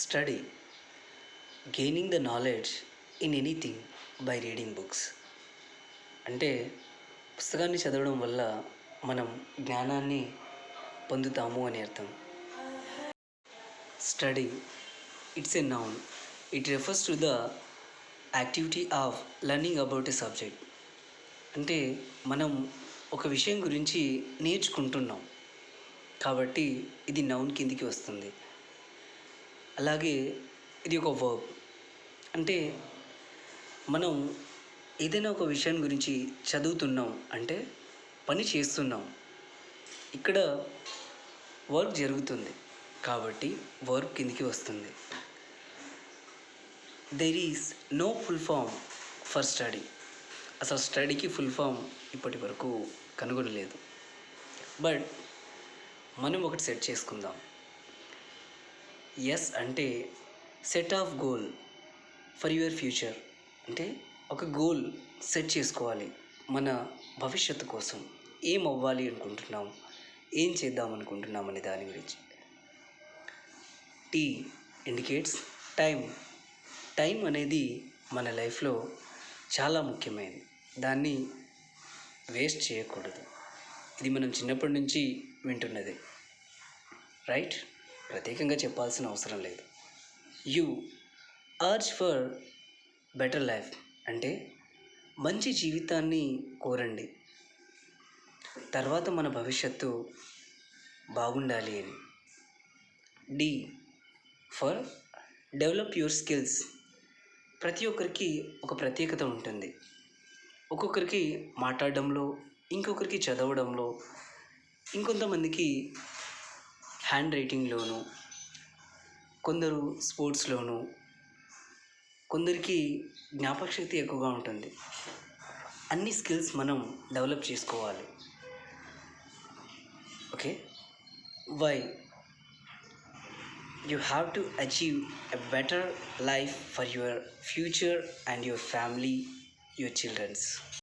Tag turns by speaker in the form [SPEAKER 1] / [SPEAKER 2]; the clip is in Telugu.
[SPEAKER 1] Study, gaining the knowledge in anything by reading books. అంటే పుస్తకాన్ని చదవడం వల్ల మనం జ్ఞానాన్ని పొందుతాము అని అర్థం. Study, it's a noun. It refers to the activity of learning about a subject. అంటే మనం ఒక విషయం గురించి నేర్చుకుంటున్నాం కాబట్టి ఇది నౌన్ కిందికి వస్తుంది. అలాగే ఇది ఒక వర్బ్. అంటే మనం ఏదైనా ఒక విషయం గురించి చదువుతున్నాం అంటే పని చేస్తున్నాం. ఇక్కడ వర్క్ జరుగుతుంది కాబట్టి వర్క్ కిందికి వస్తుంది. There is no full form for study. అసలు స్టడీకి ఫుల్ ఫామ్ ఇప్పటి వరకు కనుగొనలేదు. బట్ మనం ఒకటి సెట్ చేసుకుందాం. ఎస్ అంటే set of goal for your future. అంటే ఒక గోల్ సెట్ చేసుకోవాలి మన భవిష్యత్తు కోసం. ఏం అవ్వాలి అనుకుంటున్నాం, ఏం చేద్దాం అనుకుంటున్నాం అనే దాని గురించి. Tea indicates time. టైం అనేది మన లైఫ్లో చాలా ముఖ్యమైనది. దాన్ని వేస్ట్ చేయకూడదు. ఇది మనం చిన్నప్పటి నుంచి వింటున్నది, రైట్? ప్రత్యేకంగా చెప్పాల్సిన అవసరం లేదు. You urge for better life అంటే మంచి జీవితాన్ని కోరండి, తర్వాత మన భవిష్యత్తు బాగుండాలి అని. D for develop your skills. ప్రతి ఒక్కరికి ఒక ప్రత్యేకత ఉంటుంది. ఒక్కొక్కరికి మాట్లాడడంలో, ఇంకొకరికి చదవడంలో, ఇంకొంతమందికి హ్యాండ్ రైటింగ్లోను, కొందరు స్పోర్ట్స్లోను, కొందరికి జ్ఞాపకశక్తి ఎక్కువగా ఉంటుంది. అన్ని స్కిల్స్ మనం డెవలప్ చేసుకోవాలి. Okay, why you have to achieve a better life for your future and your family, your children's.